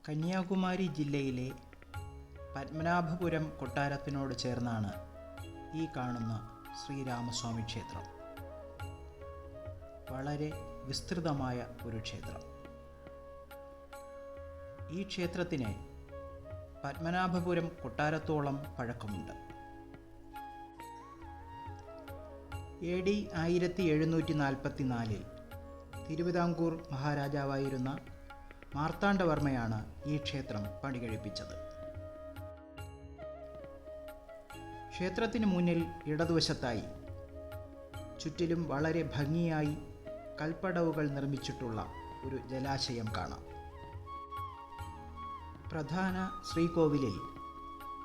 കന്യാകുമാരി ജില്ലയിലെ പത്മനാഭപുരം കൊട്ടാരത്തിനോട് ചേർന്നാണ് ഈ കാണുന്ന ശ്രീരാമസ്വാമി ക്ഷേത്രം. വളരെ വിസ്തൃതമായ ഒരു ക്ഷേത്രം. ഈ ക്ഷേത്രത്തിന് പത്മനാഭപുരം കൊട്ടാരത്തോളം പഴക്കമുണ്ട്. AD 1744 തിരുവിതാംകൂർ മഹാരാജാവായിരുന്ന മാർത്താണ്ഡവർമ്മയാണ് ഈ ക്ഷേത്രം പണികഴിപ്പിച്ചത്. ക്ഷേത്രത്തിന് മുന്നിൽ ഇടതുവശത്തായി ചുറ്റിലും വളരെ ഭംഗിയായി കൽപ്പടവുകൾ നിർമ്മിച്ചിട്ടുള്ള ഒരു ജലാശയം കാണാം. പ്രധാന ശ്രീകോവിലിൽ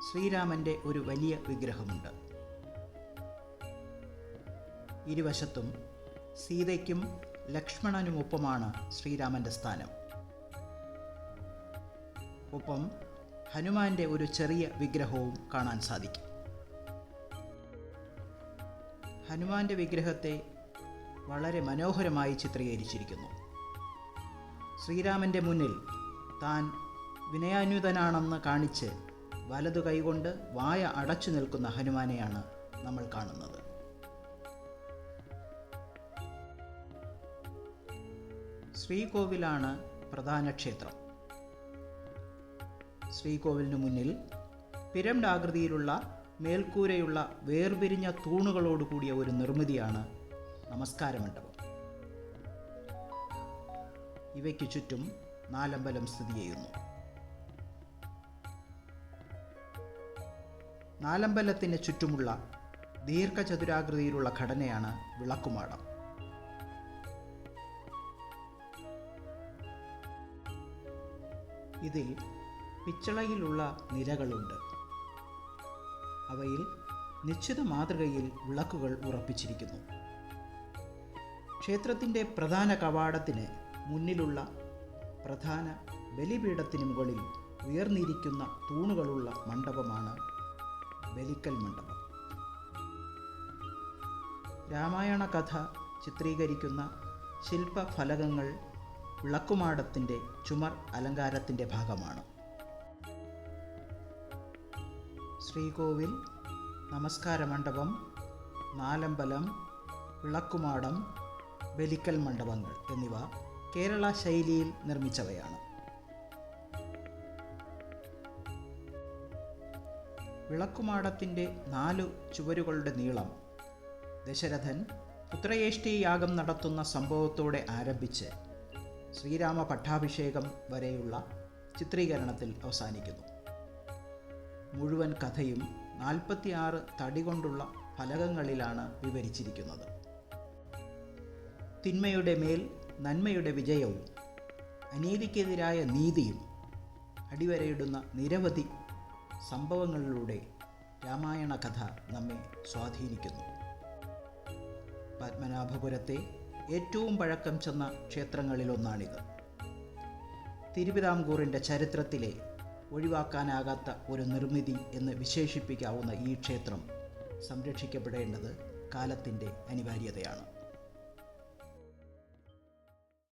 ശ്രീരാമൻ്റെ ഒരു വലിയ വിഗ്രഹമുണ്ട്. ഇരുവശത്തും സീതയ്ക്കും ലക്ഷ്മണനുമൊപ്പമാണ് ശ്രീരാമൻ്റെ സ്ഥാനം. ഒപ്പം ഹനുമാന്റെ ഒരു ചെറിയ വിഗ്രഹവും കാണാൻ സാധിക്കും. ഹനുമാന്റെ വിഗ്രഹത്തെ വളരെ മനോഹരമായി ചിത്രീകരിച്ചിരിക്കുന്നു. ശ്രീരാമൻ്റെ മുന്നിൽ താൻ വിനയാന്വിതനാണെന്ന് കാണിച്ച് വലതു കൈകൊണ്ട് വായ അടച്ചു നിൽക്കുന്ന ഹനുമാനെയാണ് നമ്മൾ കാണുന്നത്. ശ്രീകോവിലാണ് പ്രധാന ക്ഷേത്രം. ശ്രീകോവിലിന് മുന്നിൽ പിരമിഡ് ആകൃതിയിലുള്ള മേൽക്കൂരയുള്ള വേർപിരിഞ്ഞ തൂണുകളോടുകൂടിയ ഒരു നിർമ്മിതിയാണ് നമസ്കാര മണ്ഡപം. ഇവയ്ക്ക് ചുറ്റും നാലമ്പലം സ്ഥിതി ചെയ്യുന്നു. നാലമ്പലത്തിന് ചുറ്റുമുള്ള ദീർഘചതുരാകൃതിയിലുള്ള ഘടനയാണ് വിളക്കുമാടം. ഇതിൽ പിച്ചളയിലുള്ള നിരകളുണ്ട്. അവയിൽ നിശ്ചിത മാതൃകയിൽ വിളക്കുകൾ ഉറപ്പിച്ചിരിക്കുന്നു. ക്ഷേത്രത്തിൻ്റെ പ്രധാന കവാടത്തിന് മുന്നിലുള്ള പ്രധാന ബലിപീഠത്തിന് മുകളിൽ ഉയർന്നിരിക്കുന്ന തൂണുകളുള്ള മണ്ഡപമാണ് ബലിക്കൽ മണ്ഡപം. രാമായണ കഥ ചിത്രീകരിക്കുന്ന ശില്പഫലകങ്ങൾ വിളക്കുമാടത്തിൻ്റെ ചുമർ അലങ്കാരത്തിൻ്റെ ഭാഗമാണ്. ശ്രീകോവിൽ, നമസ്കാര മണ്ഡപം, നാലമ്പലം, വിളക്കുമാടം, ബലിക്കൽ മണ്ഡപങ്ങൾ എന്നിവ കേരള ശൈലിയിൽ നിർമ്മിച്ചവയാണ്. വിളക്കുമാടത്തിൻ്റെ 4 ചുവരുകളുടെ നീളം ദശരഥൻ പുത്രയേഷ്ടി യാഗം നടത്തുന്ന സംഭവത്തോടെ ആരംഭിച്ച് ശ്രീരാമ പട്ടാഭിഷേകം വരെയുള്ള ചിത്രീകരണത്തിൽ അവസാനിക്കുന്നു. മുഴുവൻ കഥയും 46 തടി കൊണ്ടുള്ള ഫലകങ്ങളിലാണ് വിവരിച്ചിരിക്കുന്നത്. തിന്മയുടെ മേൽ നന്മയുടെ വിജയവും അനീതിക്കെതിരായ നീതിയും അടിവരയിടുന്ന നിരവധി സംഭവങ്ങളിലൂടെ രാമായണ കഥ നമ്മെ സ്വാധീനിക്കുന്നു. പത്മനാഭപുരത്തെ ഏറ്റവും പഴക്കം ചെന്ന ക്ഷേത്രങ്ങളിലൊന്നാണിത്. തിരുവിതാംകൂറിൻ്റെ ചരിത്രത്തിലെ ഒഴിവാക്കാനാകാത്ത ഒരു നിർമ്മിതി എന്ന് വിശേഷിപ്പിക്കാവുന്ന ഈ ക്ഷേത്രം സംരക്ഷിക്കപ്പെടേണ്ടത് കാലത്തിൻ്റെ അനിവാര്യതയാണ്.